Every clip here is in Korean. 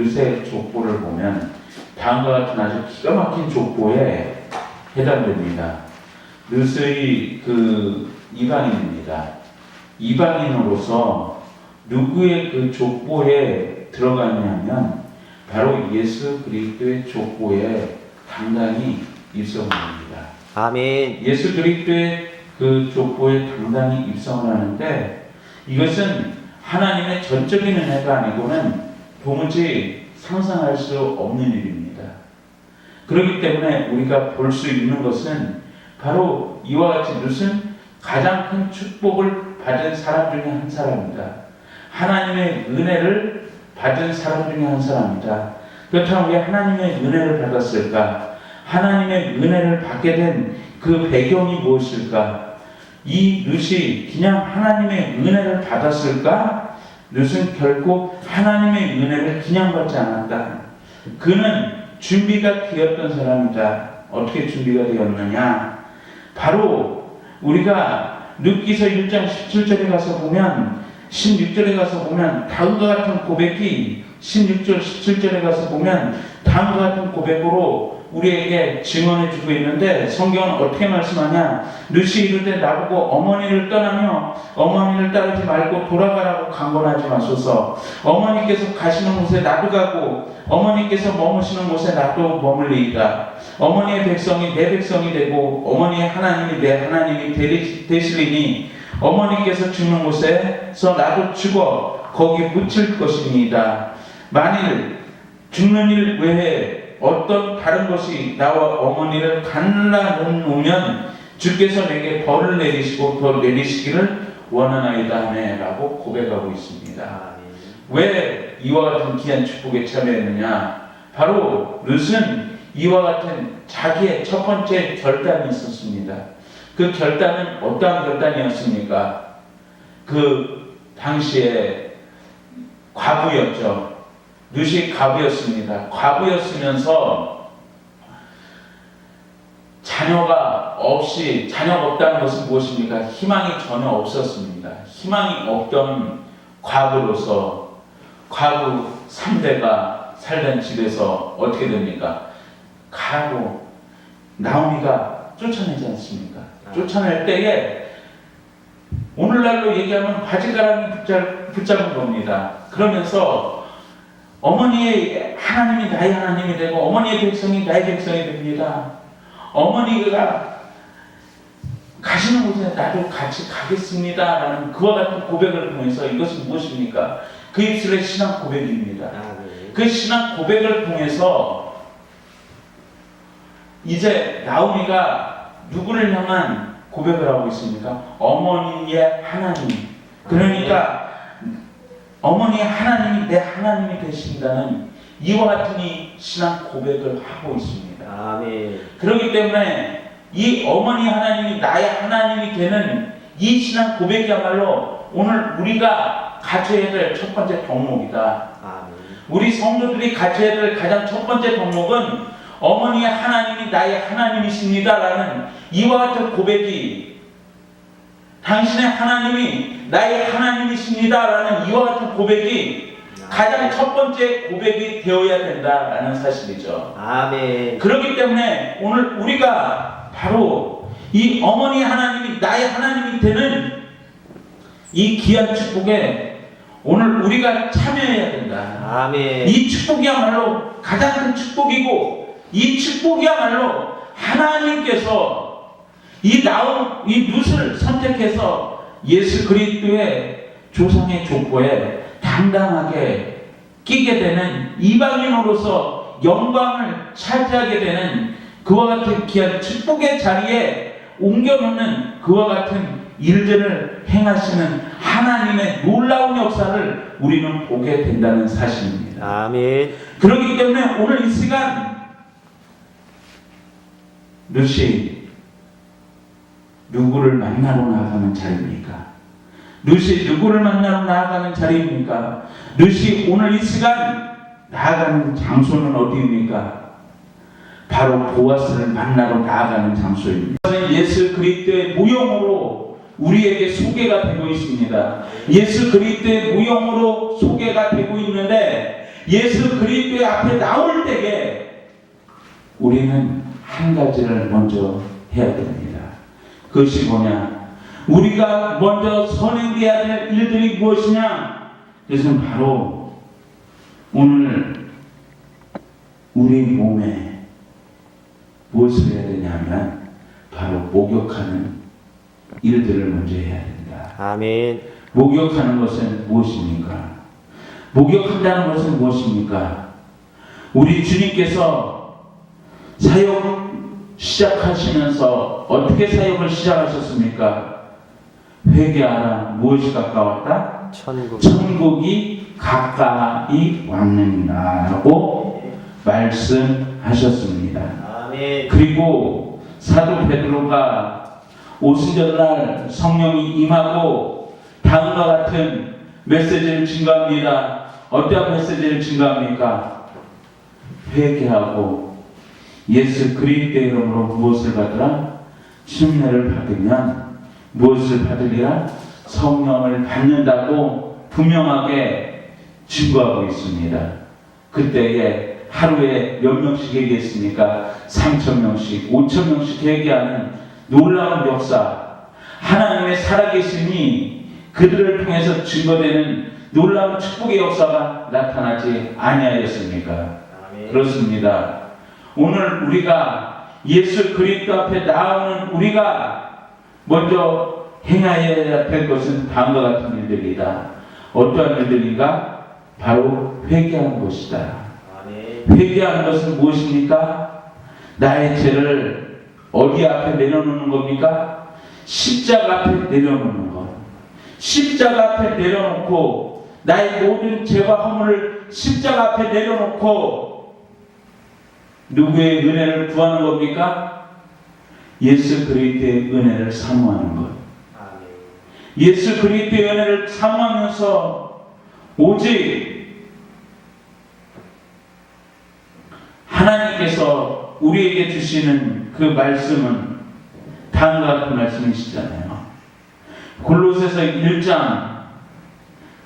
르세 족보를 보면 다음과 같은 아주 기가 막힌 족보에 해당됩니다. 르세의 이방인입니다. 이방인으로서 누구의 그 족보에 들어가냐면 바로 예수 그리스도의 족보에 당당히 입성을 합니다. 아멘. 예수 그리스도의 그 족보에 당당히 입성을 하는데 이것은 하나님의 전적인 은혜가 아니고는 도무지 상상할 수 없는 일입니다. 그렇기 때문에 우리가 볼 수 있는 것은 바로 이와 같이 룻은 가장 큰 축복을 받은 사람 중에 한 사람이다. 하나님의 은혜를 받은 사람 중에 한 사람이다. 그렇다면 왜 하나님의 은혜를 받았을까? 하나님의 은혜를 받게 된 그 배경이 무엇일까? 이 룻이 그냥 하나님의 은혜를 받았을까? 룻은 결코 하나님의 은혜를 그냥 받지 않았다. 그는 준비가 되었던 사람이다. 어떻게 준비가 되었느냐? 바로 우리가 룻기서 1장 17절에 가서 보면 16절에 가서 보면 다음과 같은 고백이 16절 17절에 가서 보면 다음과 같은 고백으로 우리에게 증언해 주고 있는데 성경은 어떻게 말씀하냐? 룻이 이르되 나보고 어머니를 떠나며 어머니를 따르지 말고 돌아가라고 강권하지 마소서. 어머니께서 가시는 곳에 나도 가고 어머니께서 머무시는 곳에 나도 머물리이다. 어머니의 백성이 내 백성이 되고 어머니의 하나님이 내 하나님이 되시리니 어머니께서 죽는 곳에서 나도 죽어 거기 묻힐 것입니다. 만일 죽는 일 외에 어떤 다른 것이 나와 어머니를 갈라놓으면 주께서 내게 벌을 내리시고 더 내리시기를 원하나이다 하네라고 고백하고 있습니다. 왜 이와 같은 귀한 축복에 참여했느냐? 바로 룻은 이와 같은 자기의 첫 번째 결단이 있었습니다. 그 결단은 어떠한 결단이었습니까? 그 당시에 과부였죠. 룻이 과부였습니다. 과부였으면서 자녀가 없다는 것은 무엇입니까? 희망이 전혀 없었습니다. 희망이 없던 과부로서 과부 3대가 살던 집에서 어떻게 됩니까? 가고 나오미가 쫓아내지 않습니까? 쫓아낼 때에 오늘날로 얘기하면 바지가랑이 붙잡은 겁니다. 그러면서 어머니의 하나님이 나의 하나님이 되고 어머니의 백성이 나의 백성이 됩니다. 어머니가 가시는 곳에 나도 같이 가겠습니다 라는 그와 같은 고백을 통해서 이것은 무엇입니까? 그 입술의 신앙 고백입니다. 그 신앙 고백을 통해서 이제 나오미가 누구를 향한 고백을 하고 있습니까? 어머니의 하나님. 그러니까 어머니의 하나님이 내 하나님이 되신다는 이와 같은 이 신앙 고백을 하고 있습니다. 아멘. 그렇기 때문에 이 어머니 하나님이 나의 하나님이 되는 이 신앙 고백이야말로 오늘 우리가 가져야 될 첫 번째 덕목이다. 아멘. 우리 성도들이 가져야 될 가장 첫 번째 덕목은 어머니의 하나님이 나의 하나님이십니다 라는 이와 같은 고백이 당신의 하나님이 나의 하나님이십니다 라는 이와 같은 고백이 가장 첫 번째 고백이 되어야 된다라는 사실이죠. 아멘. 그렇기 때문에 오늘 우리가 바로 이 어머니 하나님이 나의 하나님이 되는 이 귀한 축복에 오늘 우리가 참여해야 된다. 아멘. 이 축복이야말로 가장 큰 축복이고 이 축복이야말로 하나님께서 이 룻을 선택해서 예수 그리스도의 조상의 족보에 당당하게 끼게 되는 이방인으로서 영광을 차지하게 되는 그와 같은 귀한 축복의 자리에 옮겨놓는 그와 같은 일들을 행하시는 하나님의 놀라운 역사를 우리는 보게 된다는 사실입니다. 아멘. 그렇기 때문에 오늘 이 시간 룻이 누구를 만나러 나아가는 자리입니까? 룻이 누구를 만나러 나아가는 자리입니까? 룻이 오늘 이 시간 나아가는 장소는 어디입니까? 바로 보아스를 만나러 나아가는 장소입니다. 예수 그리스도의 무용으로 우리에게 소개가 되고 있습니다. 예수 그리스도의 무용으로 소개가 되고 있는데 예수 그리스도의 앞에 나올 때에 우리는 한 가지를 먼저 해야 됩니다. 그것이 뭐냐? 우리가 먼저 선행해야 될 일들이 무엇이냐? 그것은 바로 오늘 우리 몸에 무엇을 해야 되냐면 바로 목욕하는 일들을 먼저 해야 된다. 아멘. 목욕하는 것은 무엇입니까? 목욕한다는 것은 무엇입니까? 우리 주님께서 사역 시작하시면서 어떻게 사역을 시작하셨습니까? 회개하라. 무엇이 가까웠다? 천국이 가까이 왔느니라 라고 말씀하셨습니다. 아멘. 그리고 사도 베드로가 오순절날 성령이 임하고 다음과 같은 메시지를 증거합니다. 어떠한 메시지를 증거합니까? 회개하고 예수 그리스도의 이름으로 무엇을 받으라? 침례를 받으면 무엇을 받으리라? 성령을 받는다고 분명하게 증거하고 있습니다. 그때에 하루에 몇 명씩 얘기했습니까? 3,000명씩, 5,000명씩 회개하는 놀라운 역사, 하나님의 살아계심이 그들을 통해서 증거되는 놀라운 축복의 역사가 나타나지 아니하였습니까? 그렇습니다. 오늘 우리가 예수 그리스도 앞에 나오는 우리가 먼저 행하여야 될 것은 다음과 같은 일들이다. 어떠한 일들인가? 바로 회개하는 것이다. 회개하는 것은 무엇입니까? 나의 죄를 어디 앞에 내려놓는 겁니까? 십자가 앞에 내려놓는 것. 십자가 앞에 내려놓고 나의 모든 죄와 허물을 십자가 앞에 내려놓고 누구의 은혜를 구하는 겁니까? 예수 그리스도의 은혜를 사모하는 것. 예수 그리스도의 은혜를 사모하면서 오직 하나님께서 우리에게 주시는 그 말씀은 다음과 같은 말씀이시잖아요. 골로새서 1장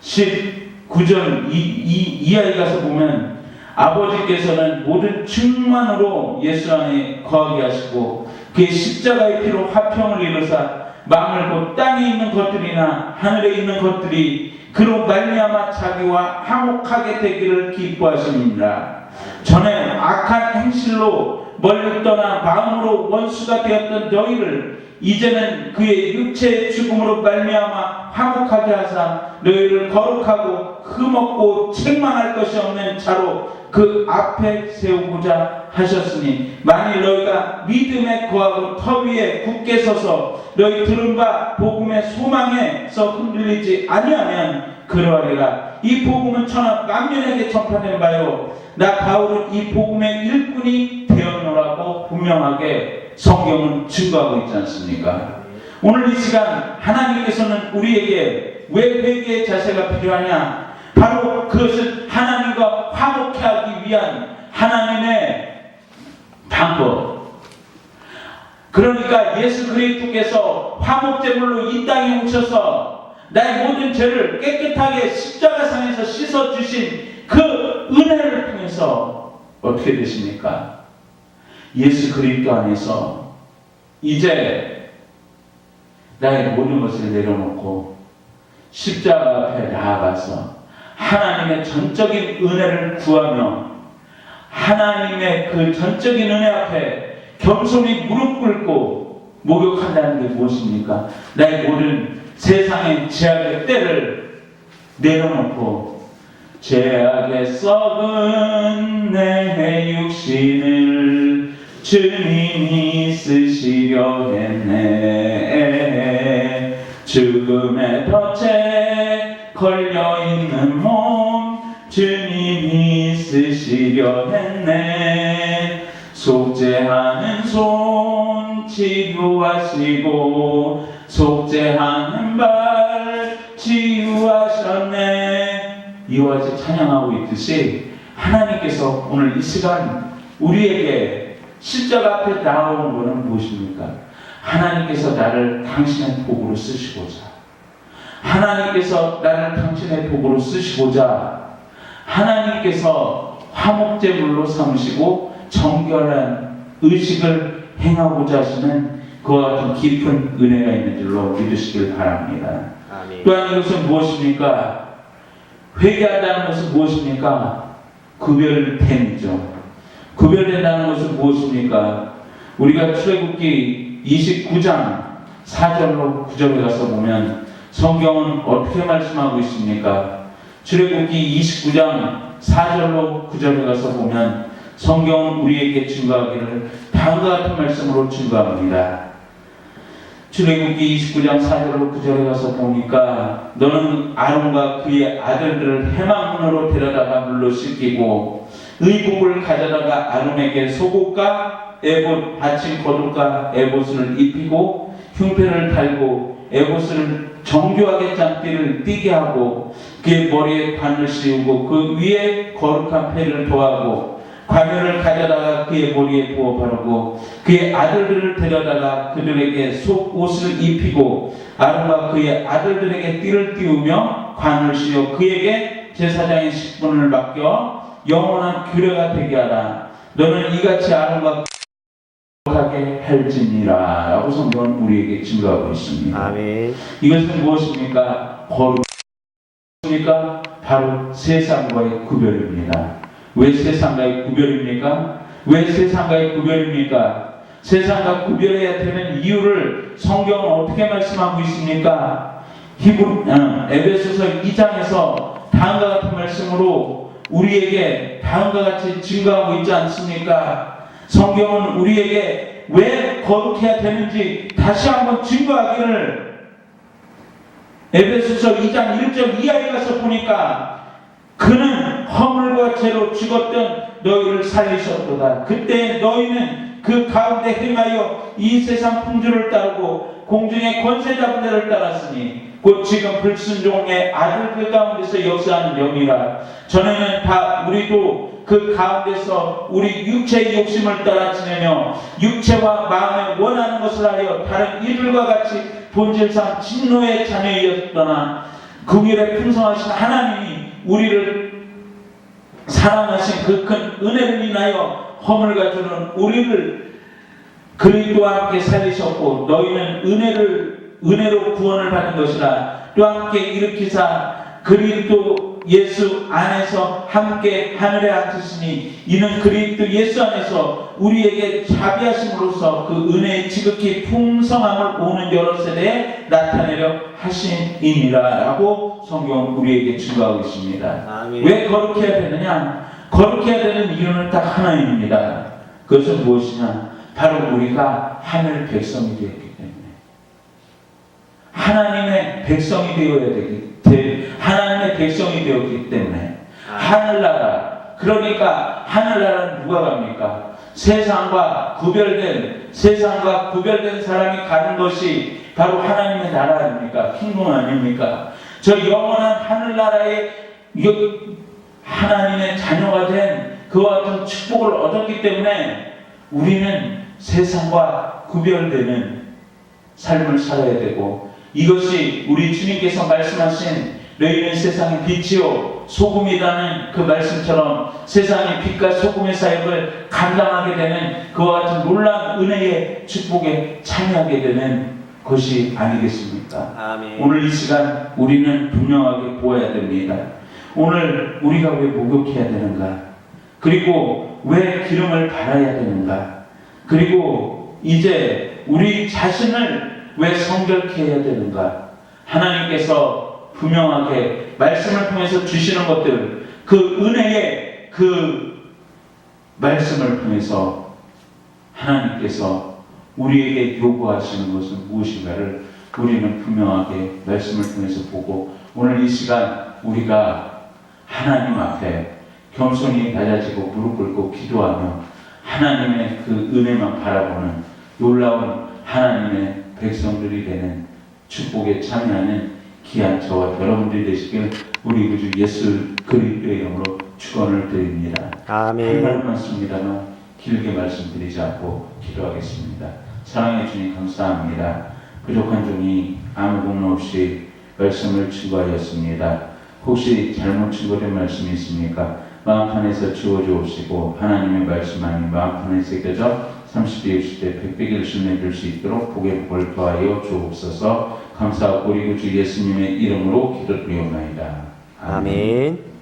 19절 이하에 가서 보면 아버지께서는 모든 충만으로 예수 안에 거하게 하시고 그의 십자가의 피로 화평을 이루사 만물 곧 땅에 있는 것들이나 하늘에 있는 것들이 그로 말미암아 자기와 화목하게 되기를 기뻐하시니라. 전에 악한 행실로 멀리 떠나 마음으로 원수가 되었던 너희를 이제는 그의 육체의 죽음으로 말미암아 화목하게 하사 너희를 거룩하고 흠없고 책망할 것이 없는 자로 그 앞에 세우고자 하셨으니 만일 너희가 믿음에 거하고 터 위에 굳게 서서 너희 들은 바 복음의 소망에서 흔들리지 아니하면 그러하리라. 이 복음은 천하 만민에게 전파된 바요 나 바울은 이 복음의 일꾼이 되었노라고 분명하게 성경은 증거하고 있지 않습니까? 오늘 이 시간 하나님께서는 우리에게 왜 회개의 자세가 필요하냐? 바로 그것은 하나님과 화목해 하기 위한 하나님의 방법. 그러니까 예수 그리스도께서 화목제물로 이 땅에 오셔서 나의 모든 죄를 깨끗하게 십자가상에서 씻어주신 그 은혜를 통해서 어떻게 되십니까? 예수 그리스도 안에서 이제 나의 모든 것을 내려놓고 십자가 앞에 나아가서 하나님의 전적인 은혜를 구하며 하나님의 그 전적인 은혜 앞에 겸손히 무릎 꿇고 목욕한다는 게 무엇입니까? 나의 모든 세상의 죄악의 때를 내려놓고 죄악에 썩은 내 육신을 주님이 쓰시려 했네. 죽음의 덫에 걸려있는 몸 주님이 쓰시려 했네. 속죄하는 손 치유하시고 속죄하는 발 치유하셨네. 이와 같이 찬양하고 있듯이 하나님께서 오늘 이 시간 우리에게 십자가 앞에 나아오는 것은 무엇입니까? 하나님께서 나를 당신의 복으로 쓰시고자 하나님께서 나를 당신의 복으로 쓰시고자 하나님께서 화목제물로 삼으시고 정결한 의식을 행하고자 하시는 그와 같은 깊은 은혜가 있는 줄로 믿으시길 바랍니다. 아멘. 또한 이것은 무엇입니까? 회개한다는 것은 무엇입니까? 구별됨이죠. 구별된다는 것은 무엇입니까? 우리가 출애굽기 29장 4절로 9절에 가서 보면 성경은 어떻게 말씀하고 있습니까? 출애굽기 29장 4절로 9절에 가서 보면 성경은 우리에게 증거하기를 다음과 같은 말씀으로 증거합니다. 출애굽기 29장 4절로 9절에 가서 보니까 너는 아론과 그의 아들들을 해망문으로 데려다가 물로 씻기고 의복을 가져다가 아론에게 속옷과 에봇 받친 겉옷과 에봇을 입히고 흉패를 달고 에봇을 정교하게 짠띠를 띠게 하고 그의 머리에 관을 씌우고 그 위에 거룩한 패를 더하고 관면을 가져다가 그의 머리에 부어 바르고 그의 아들들을 데려다가 그들에게 속옷을 입히고 아론과 그의 아들들에게 띠를 띄우며 관을 씌워 그에게 제사장의 식분을 맡겨 영원한 규례가 되게 하라. 너는 이같이 아론과 하게 할지니라 라고 성경은 우리에게 증거하고 있습니다. 아멘. 이것은 무엇입니까? 거룩입니까? 바로 세상과의 구별입니다. 왜 세상과의 구별입니까? 왜 세상과의 구별입니까? 세상과 구별해야 되는 이유를 성경은 어떻게 말씀하고 있습니까? 에베소서 2장에서 다음과 같은 말씀으로 우리에게 다음과 같이 증거하고 있지 않습니까? 성경은 우리에게 왜 거룩해야 되는지 다시 한번 증거하기를 에베소서 2장 1절 이하에 가서 보니까 그는 허물과 죄로 죽었던 너희를 살리셨도다. 그때 너희는 그 가운데 행하여 이 세상 풍조를 따르고 공중의 권세 잡은 데를 따랐으니 곧 지금 불순종의 아들들 가운데서 역사하는 영이라. 전에는 다 우리도 그 가운데서 우리 육체의 욕심을 따라 지내며 육체와 마음에 원하는 것을 하여 다른 이들과 같이 본질상 진노의 자녀이었더나 긍휼에 풍성하신 하나님이 우리를 사랑하신 그 큰 은혜를 인하여 허물과 주는 우리를 그리스도와 함께 살리셨고 너희는 은혜로 구원을 받은 것이라. 또 함께 일으키사 그리스도 예수 안에서 함께 하늘에 앉으시니 이는 그리스도 예수 안에서 우리에게 자비하심으로써 그 은혜의 지극히 풍성함을 오는 여러 세대에 나타내려 하심이니라 라고 성경은 우리에게 증거하고 있습니다. 아멘. 왜 거룩해야 되느냐? 거룩해야 되는 이유는 딱 하나입니다. 그것은 무엇이냐? 바로 우리가 하늘 백성이 되었기 때문에 하나님의 백성이 하나님의 백성이 되었기 때문에 하늘나라, 그러니까 하늘나라는 누가 갑니까? 세상과 구별된 사람이 가는 것이 바로 하나님의 나라 아닙니까? 킹덤 아닙니까? 저 영원한 하늘나라에 하나님의 자녀가 된 그와 같은 축복을 얻었기 때문에 우리는 세상과 구별되는 삶을 살아야 되고, 이것이 우리 주님께서 말씀하신 너희는 세상의 빛이요 소금이라는 그 말씀처럼 세상의 빛과 소금의 사역을 감당하게 되는 그와 같은 놀라운 은혜의 축복에 참여하게 되는 것이 아니겠습니까? 아멘. 오늘 이 시간 우리는 분명하게 보아야 됩니다. 오늘 우리가 왜 목욕해야 되는가? 그리고 왜 기름을 발라야 되는가? 그리고 이제 우리 자신을 왜 성결케 해야 되는가? 하나님께서 분명하게 말씀을 통해서 주시는 것들, 그 은혜의 그 말씀을 통해서 하나님께서 우리에게 요구하시는 것은 무엇인가를 우리는 분명하게 말씀을 통해서 보고, 오늘 이 시간 우리가 하나님 앞에 겸손히 낮아지고 무릎 꿇고 기도하며 하나님의 그 은혜만 바라보는 놀라운 하나님의 백성들이 되는 축복에 참여하는 귀한 저와 여러분들이 되시길 우리 구주 예수 그리스도의 이름으로 축원을 드립니다. 아멘. 한 말씀입니다만 길게 말씀드리지 않고 기도하겠습니다. 사랑해 주님 감사합니다. 부족한 종이 아무 공로 없이 말씀을 증거하였습니다. 혹시 잘못 증거된 말씀이 있습니까? 마음판에서 지워주옵시고 하나님의 말씀 안에 마음판에 새겨져 30대 60대 100배 결실을 맺을 수 있도록 복의 복을 더하여 주옵소서. 감사하고 우리 구주 예수님의 이름으로 기도드리옵나이다. 아멘.